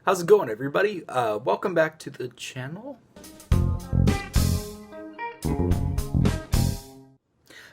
How's it going, everybody? Welcome back to the channel.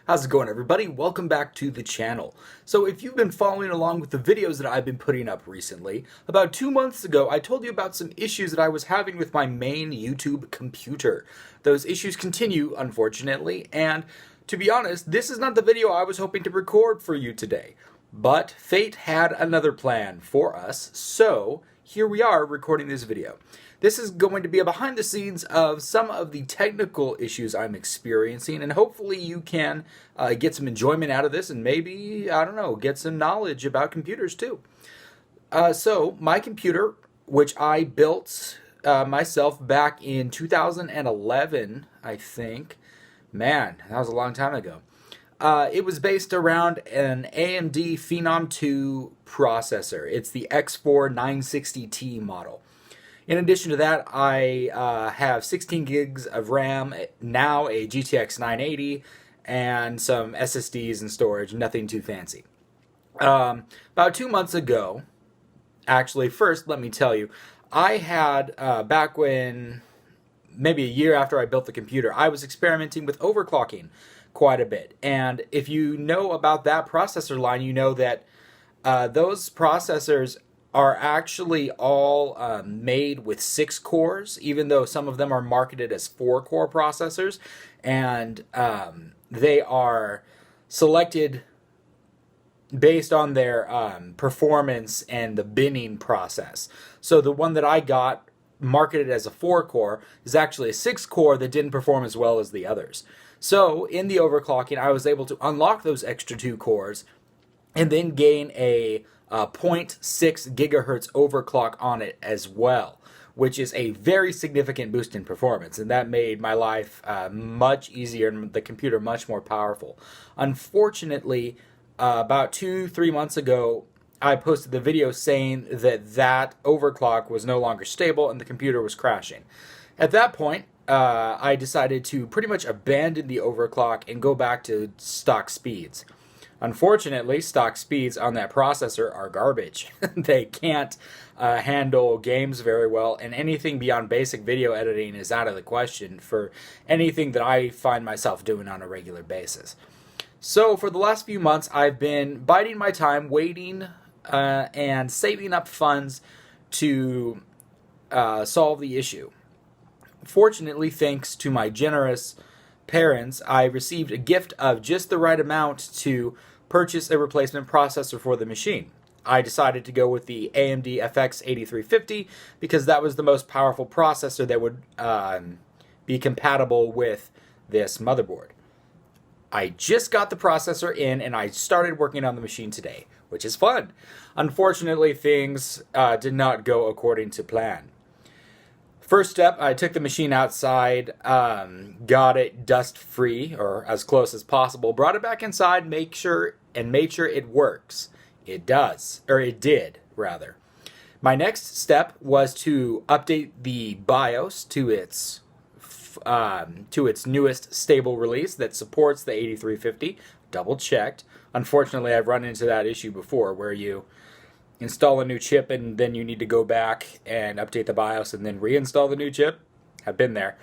How's it going, everybody? Welcome back to the channel. So if you've been following along with the videos that I've been putting up recently, about 2 months ago I told you about some issues that I was having with my main YouTube computer. Those issues continue, unfortunately, and to be honest, this is not the video I was hoping to record for you today. But fate had another plan for us, so here we are recording this video. This is going to be a behind the scenes of some of the technical issues I'm experiencing, and hopefully you can get some enjoyment out of this and maybe, I don't know, get some knowledge about computers too. So my computer, which I built myself back in 2011, I think. Man, that was a long time ago. It was based around an AMD Phenom 2 processor. It's the X4 960T model. In addition to that, I have 16 gigs of RAM, now a GTX 980, and some SSDs and storage, nothing too fancy. About 2 months ago, actually, first let me tell you, I had, back when, maybe a year after I built the computer, I was experimenting with overclocking quite a bit. And if you know about that processor line, you know that those processors are actually all made with 6 cores, even though some of them are marketed as 4-core processors. And they are selected based on their performance and the binning process. So the one that I got marketed as a 4-core is actually a 6-core that didn't perform as well as the others. So in the overclocking, I was able to unlock those extra 2 cores and then gain a 0.6 gigahertz overclock on it as well, which is a very significant boost in performance, and that made my life much easier and the computer much more powerful. Unfortunately, about 2-3 months ago, I posted the video saying that overclock was no longer stable and the computer was crashing. At that point, I decided to pretty much abandon the overclock and go back to stock speeds. Unfortunately, stock speeds on that processor are garbage. They can't handle games very well, and anything beyond basic video editing is out of the question for anything that I find myself doing on a regular basis. So for the last few months, I've been biding my time, waiting and saving up funds to solve the issue. Fortunately, thanks to my generous parents, I received a gift of just the right amount to purchase a replacement processor for the machine. I decided to go with the AMD FX 8350 because that was the most powerful processor that would be compatible with this motherboard. I just got the processor in and I started working on the machine today, which is fun. Unfortunately, things did not go according to plan. First step, I took the machine outside, got it dust-free, or as close as possible, brought it back inside, made sure it works. It does, or it did, rather. My next step was to update the BIOS to its newest stable release that supports the 8350. Double-checked. Unfortunately, I've run into that issue before, where you install a new chip and then you need to go back and update the BIOS and then reinstall the new chip. I've been there.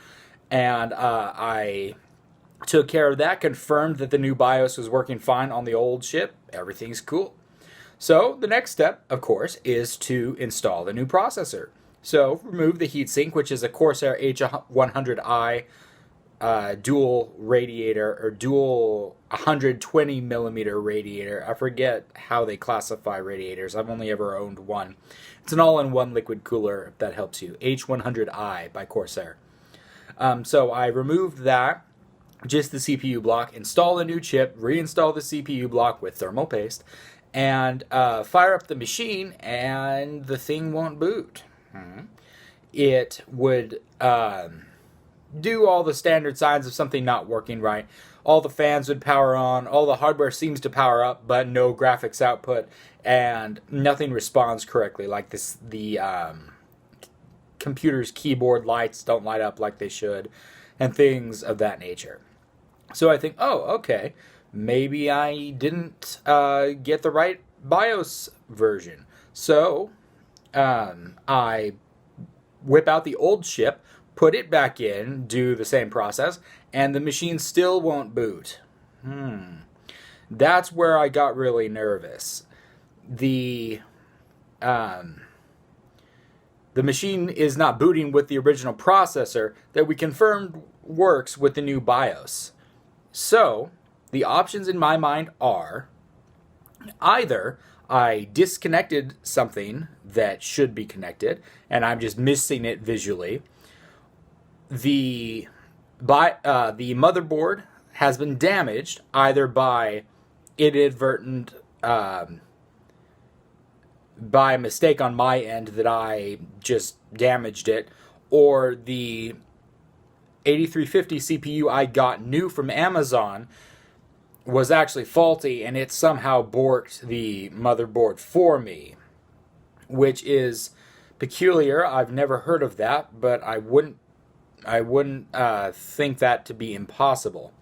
And I took care of that, confirmed that the new BIOS was working fine on the old chip. Everything's cool. So the next step, of course, is to install the new processor. So remove the heatsink, which is a Corsair H100i dual radiator, or dual 120 millimeter radiator. I forget how they classify radiators. I've only ever owned one. It's an all-in-one liquid cooler, if that helps you. H100i by Corsair. So I removed that, just the CPU block, install the new chip, reinstall the CPU block with thermal paste, and fire up the machine, and the thing won't boot. It would do all the standard signs of something not working right. All the fans would power on, all the hardware seems to power up, but no graphics output, and nothing responds correctly, like the computer's keyboard lights don't light up like they should, and things of that nature. So I think, oh, okay, maybe I didn't get the right BIOS version. So I whip out the old chip, put it back in, do the same process, and the machine still won't boot. That's where I got really nervous. The machine is not booting with the original processor that we confirmed works with the new BIOS. So, the options in my mind are either I disconnected something that should be connected and I'm just missing it visually. The motherboard has been damaged either by inadvertent by mistake on my end that I just damaged it, or the 8350 CPU I got new from Amazon was actually faulty and it somehow borked the motherboard for me, which is peculiar. I've never heard of that, but I wouldn't think that to be impossible.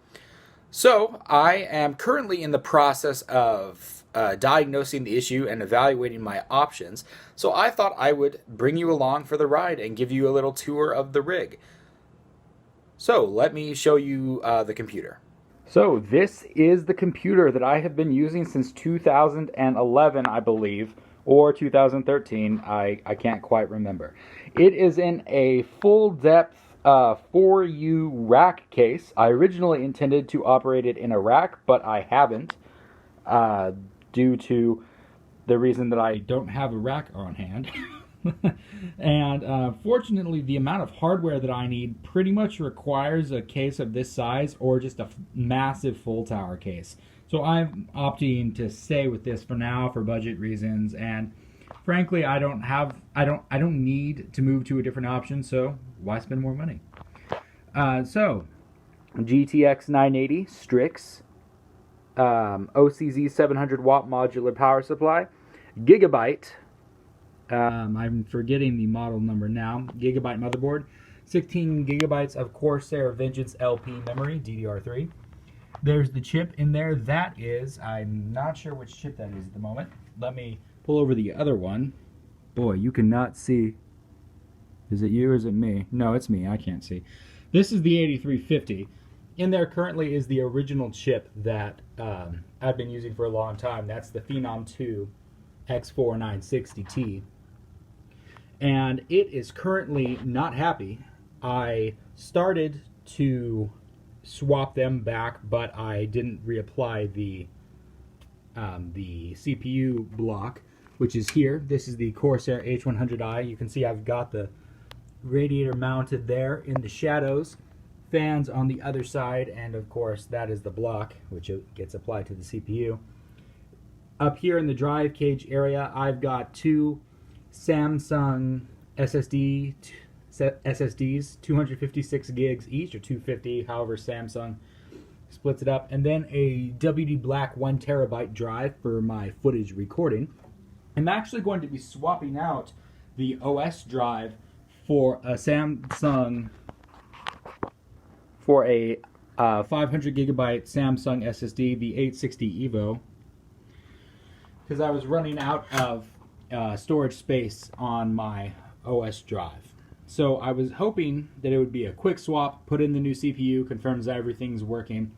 So I am currently in the process of diagnosing the issue and evaluating my options. So I thought I would bring you along for the ride and give you a little tour of the rig. So let me show you the computer. So this is the computer that I have been using since 2011, I believe, or 2013. I can't quite remember. It is in a full-depth 4U rack case. I originally intended to operate it in a rack, but I haven't, due to the reason that I don't have a rack on hand. And fortunately, the amount of hardware that I need pretty much requires a case of this size or just a massive full tower case. So I'm opting to stay with this for now for budget reasons, and frankly, I don't need to move to a different option, so why spend more money? So GTX 980 Strix, OCZ 700 watt modular power supply, Gigabyte. I'm forgetting the model number now. Gigabyte motherboard, 16 gigabytes of Corsair Vengeance LP memory, DDR3. There's the chip in there. That is, I'm not sure which chip that is at the moment. Let me pull over the other one. Boy, you cannot see. Is it you or is it me? No, it's me. I can't see. This is the 8350. In there currently is the original chip that I've been using for a long time. That's the Phenom 2 X4960T. And it is currently not happy. I started to swap them back, but I didn't reapply the CPU block, which is here. This is the Corsair H100i. You can see I've got the radiator mounted there in the shadows, fans on the other side, and of course that is the block which gets applied to the CPU. Up here in the drive cage area, I've got two Samsung SSDs, 256 gigs each, or 250, however Samsung splits it up, and then a WD Black 1 terabyte drive for my footage recording. I'm actually going to be swapping out the OS drive for a Samsung, for a 500 gigabyte Samsung SSD, the 860 EVO, because I was running out of storage space on my OS drive. So I was hoping that it would be a quick swap, put in the new CPU, confirms that everything's working,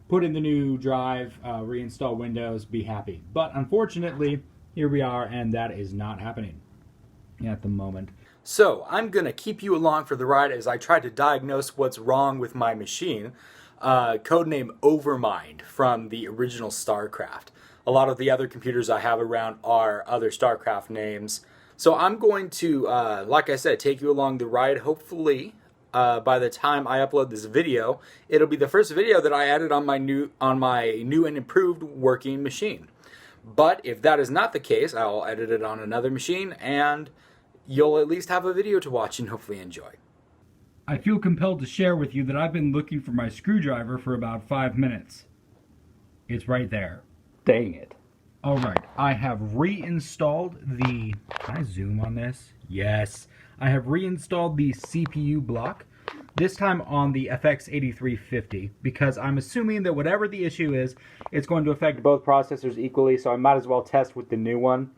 put in the new drive, reinstall Windows, be happy. But unfortunately, here we are, and that is not happening at the moment. So I'm going to keep you along for the ride as I try to diagnose what's wrong with my machine. Codename Overmind from the original StarCraft. A lot of the other computers I have around are other StarCraft names. So I'm going to, like I said, take you along the ride. Hopefully, by the time I upload this video, it'll be the first video that I added on my new and improved working machine. But if that is not the case, I'll edit it on another machine, and you'll at least have a video to watch and hopefully enjoy. I feel compelled to share with you that I've been looking for my screwdriver for about 5 minutes. It's right there. Dang it. Alright, I have reinstalled the... Can I zoom on this? Yes. I have reinstalled the CPU block, this time on the FX8350, because I'm assuming that whatever the issue is, it's going to affect both processors equally, so I might as well test with the new one.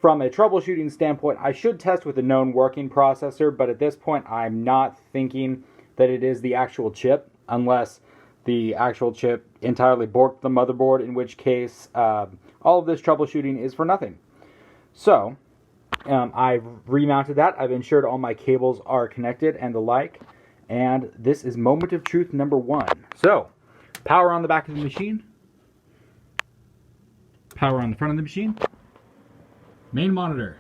from a troubleshooting standpoint, I should test with a known working processor, but at this point I'm not thinking that it is the actual chip, unless the actual chip entirely borked the motherboard, in which case all of this troubleshooting is for nothing. So I've remounted that. I've ensured all my cables are connected and the like, and this is moment of truth number 1. So power on the back of the machine, power on the front of the machine, main monitor,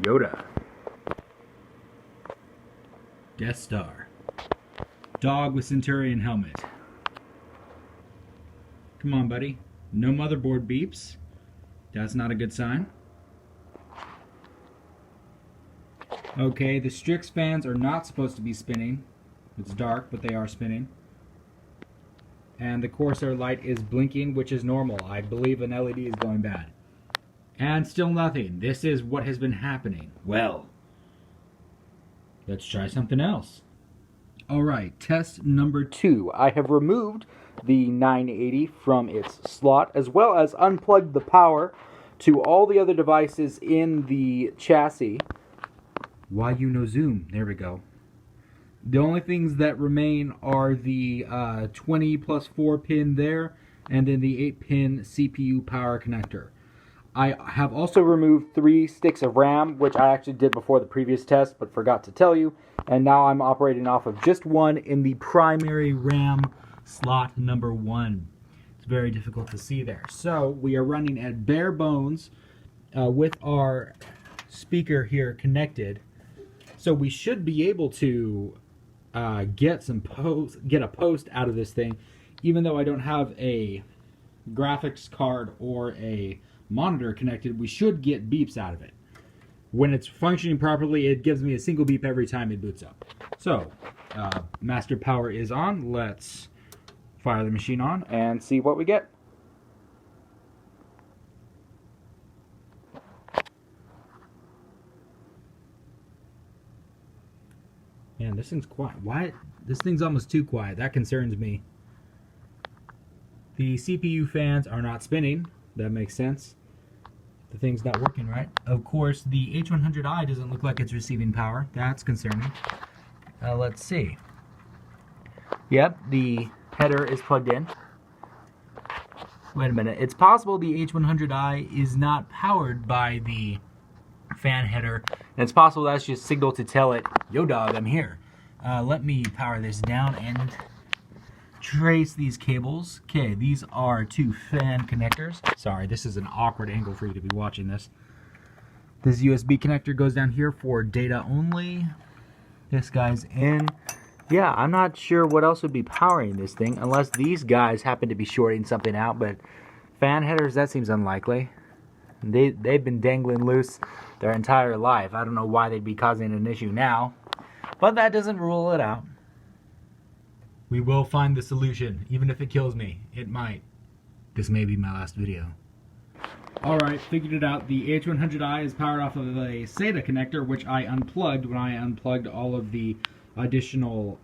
Yoda, Death Star, dog with Centurion helmet. Come on, buddy. No motherboard beeps. That's not a good sign. Okay, the Strix fans are not supposed to be spinning. It's dark, but they are spinning. And the Corsair light is blinking, which is normal. I believe an LED is going bad. And still nothing. This is what has been happening. Well, let's try something else. Alright, test number 2. I have removed the 980 from its slot, as well as unplugged the power to all the other devices in the chassis. Why you no zoom? There we go. The only things that remain are the 20 plus 4 pin there, and then the 8 pin CPU power connector. I have also removed 3 sticks of RAM, which I actually did before the previous test, but forgot to tell you. And now I'm operating off of just one in the primary RAM slot number 1. It's very difficult to see there. So we are running at bare bones with our speaker here connected. So we should be able to get a post out of this thing, even though I don't have a graphics card or a monitor connected. We should get beeps out of it. When it's functioning properly, it gives me a single beep every time it boots up. So master power is on. Let's fire the machine on and see what we get. Man, this thing's quiet. Why? This thing's almost too quiet. That concerns me. The CPU fans are not spinning. That makes sense. The thing's not working right. Of course, the H100i doesn't look like it's receiving power. That's concerning. Let's see. Yep, the header is plugged in. Wait a minute. It's possible the H100i is not powered by the fan header, and it's possible that's just signal to tell it, yo dog, I'm here. Let me power this down and trace these cables. Okay, these are 2 fan connectors. Sorry, this is an awkward angle for you to be watching this. This USB connector goes down here for data only. This guy's in. Yeah, I'm not sure what else would be powering this thing, unless these guys happen to be shorting something out, but fan headers, that seems unlikely. They've been dangling loose their entire life. I don't know why they'd be causing an issue now, but that doesn't rule it out. We will find the solution, even if it kills me. It might. This may be my last video. Alright, figured it out. The H100i is powered off of a SATA connector, which I unplugged when I unplugged all of the additional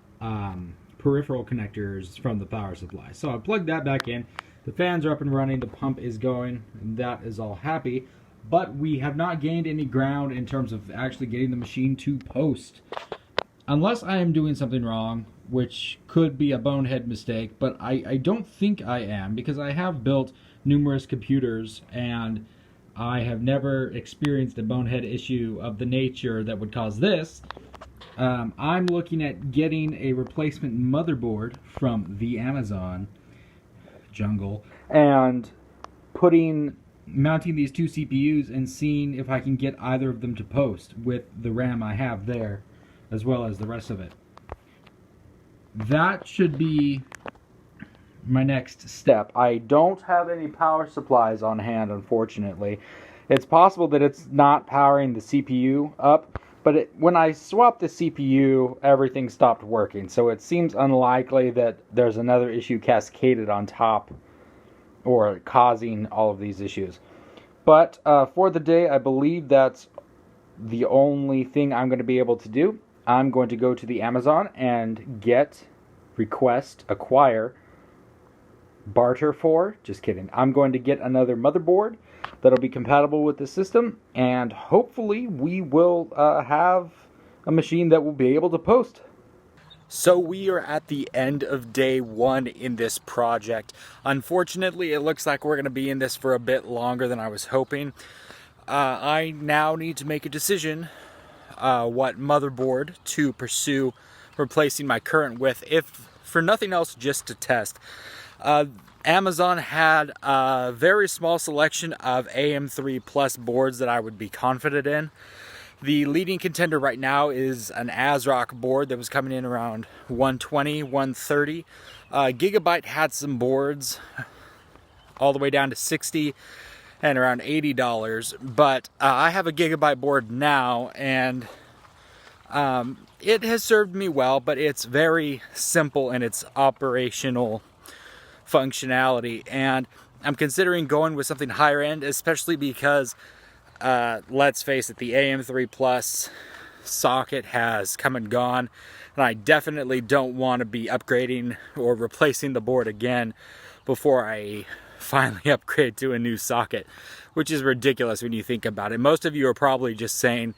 peripheral connectors from the power supply. So I plugged that back in. The fans are up and running, the pump is going, and that is all happy. But we have not gained any ground in terms of actually getting the machine to post. Unless I am doing something wrong, which could be a bonehead mistake, but I don't think I am, because I have built numerous computers and I have never experienced a bonehead issue of the nature that would cause this. I'm looking at getting a replacement motherboard from the Amazon jungle and mounting these 2 CPUs and seeing if I can get either of them to post with the RAM I have there, as well as the rest of it. That should be my next step. I don't have any power supplies on hand, unfortunately. It's possible that it's not powering the CPU up, but when I swapped the CPU, everything stopped working. So it seems unlikely that there's another issue cascaded on top or causing all of these issues. But for the day, I believe that's the only thing I'm going to be able to do. I'm going to go to the Amazon and acquire barter for. Just kidding. I'm going to get another motherboard that'll be compatible with the system, and hopefully we will have a machine that will be able to post. So we are at the end of day one in this project. Unfortunately, it looks like we're going to be in this for a bit longer than I was hoping. I now need to make a decision what motherboard to pursue replacing my current with, if for nothing else, just to test. Amazon had a very small selection of AM3 Plus boards that I would be confident in. The leading contender right now is an ASRock board that was coming in around 120, 130. Gigabyte had some boards all the way down to 60 and around $80, but I have a Gigabyte board now, and it has served me well, but it's very simple in its operational functionality, and I'm considering going with something higher end, especially because let's face it, the AM3 Plus socket has come and gone, and I definitely don't want to be upgrading or replacing the board again before I finally upgrade to a new socket, which is ridiculous when you think about it. Most of you are probably just saying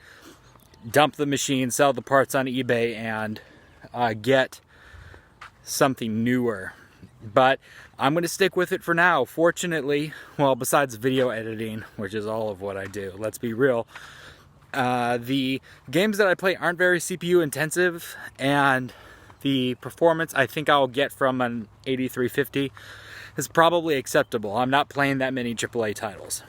dump the machine, sell the parts on eBay, and get something newer. But I'm going to stick with it for now. Fortunately, well, besides video editing, which is all of what I do, let's be real, the games that I play aren't very CPU intensive, and the performance I think I'll get from an 8350 is probably acceptable. I'm not playing that many AAA titles.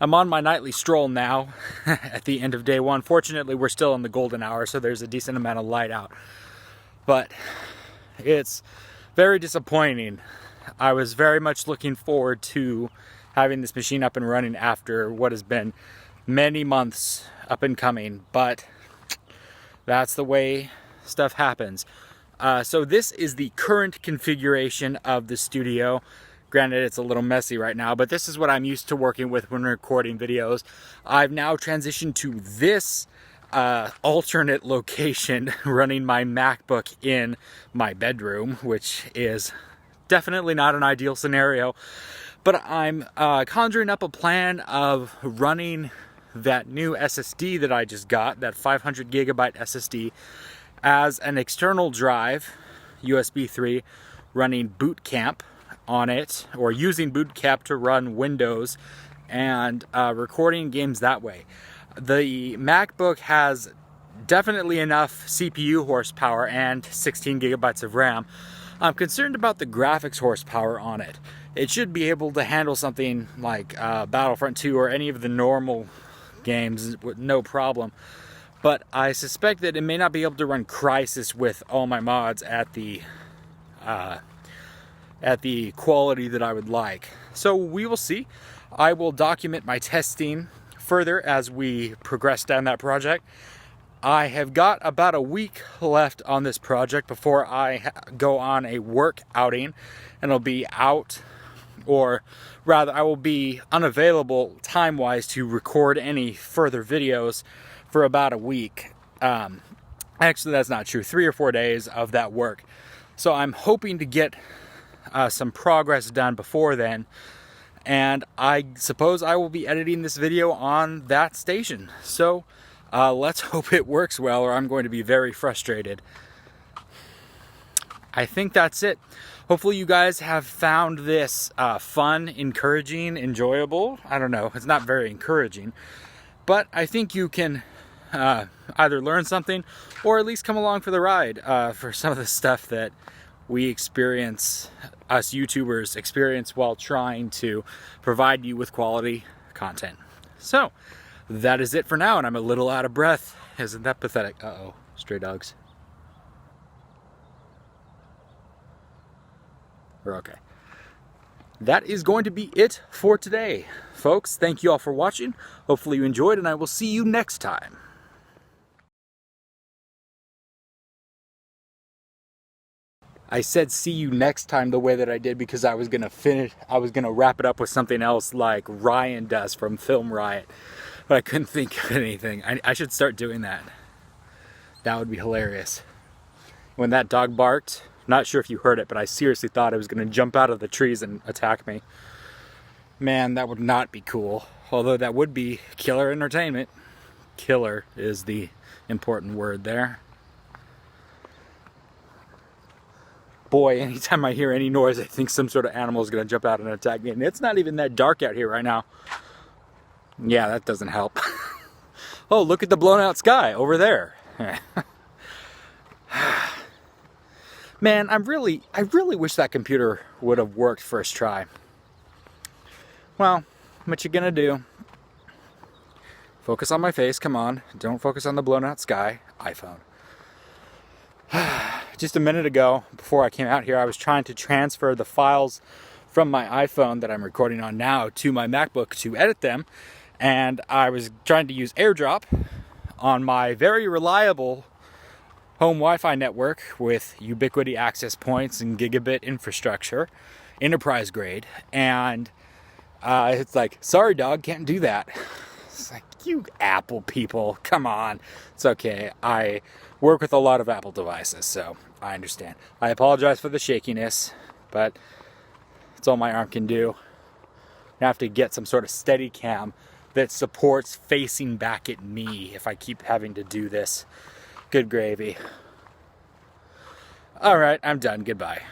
I'm on my nightly stroll now at the end of day one. Fortunately, we're still in the golden hour, so there's a decent amount of light out. But it's very disappointing. I was very much looking forward to having this machine up and running after what has been many months up and coming, but that's the way stuff happens. So this is the current configuration of the studio. Granted, it's a little messy right now, but this is what I'm used to working with when recording videos. I've now transitioned to this alternate location, running my MacBook in my bedroom, which is definitely not an ideal scenario. But I'm conjuring up a plan of running that new SSD that I just got, that 500 gigabyte SSD, as an external drive, USB 3, running Boot Camp on it, or using Boot Camp to run Windows, and recording games that way. The MacBook has definitely enough CPU horsepower and 16 gigabytes of RAM. I'm concerned about the graphics horsepower on it. It should be able to handle something like Battlefront 2 or any of the normal games with no problem. But I suspect that it may not be able to run Crysis with all my mods at the quality that I would like. So we will see. I will document my testing further as we progress down that project. I have got about a week left on this project before I go on a work outing, and I'll be out, or rather I will be unavailable time-wise to record any further videos for about a week. Actually, that's not true. 3 or 4 days of that work. So I'm hoping to get some progress done before then, and I suppose I will be editing this video on that station. So let's hope it works well, or I'm going to be very frustrated. I think that's it. Hopefully you guys have found this fun, encouraging, enjoyable. I don't know, it's not very encouraging, but I think you can either learn something or at least come along for the ride for some of the stuff that we experience, us YouTubers experience, while trying to provide you with quality content. So that is it for now, and I'm a little out of breath. Isn't that pathetic? Uh-oh, stray dogs. We're okay. That is going to be it for today, folks. Thank you all for watching. Hopefully you enjoyed, and I will see you next time. I said see you next time the way that I did because I was gonna wrap it up with something else like Ryan does from Film Riot, but I couldn't think of anything. I should start doing that. That would be hilarious. When that dog barked, Not sure if you heard it, but I seriously thought it was going to jump out of the trees and attack me. Man, that would not be cool. Although that would be killer entertainment. Killer is the important word there. Boy, anytime I hear any noise, I think some sort of animal is going to jump out and attack me. And it's not even that dark out here right now. Yeah, that doesn't help. Oh, look at the blown out sky over there. Man, I really wish that computer would have worked first try. Well, what you gonna do? Focus on my face, come on. Don't focus on the blown out sky. iPhone. Just a minute ago, before I came out here, I was trying to transfer the files from my iPhone that I'm recording on now to my MacBook to edit them. And I was trying to use AirDrop on my very reliable home Wi-Fi network with ubiquity access points and gigabit infrastructure, enterprise grade. And it's like, sorry dog, can't do that. It's like, you Apple people, come on. It's okay. I work with a lot of Apple devices, so I understand. I apologize for the shakiness, but it's all my arm can do. I have to get some sort of steady cam that supports facing back at me if I keep having to do this. Good gravy. All right, I'm done. Goodbye.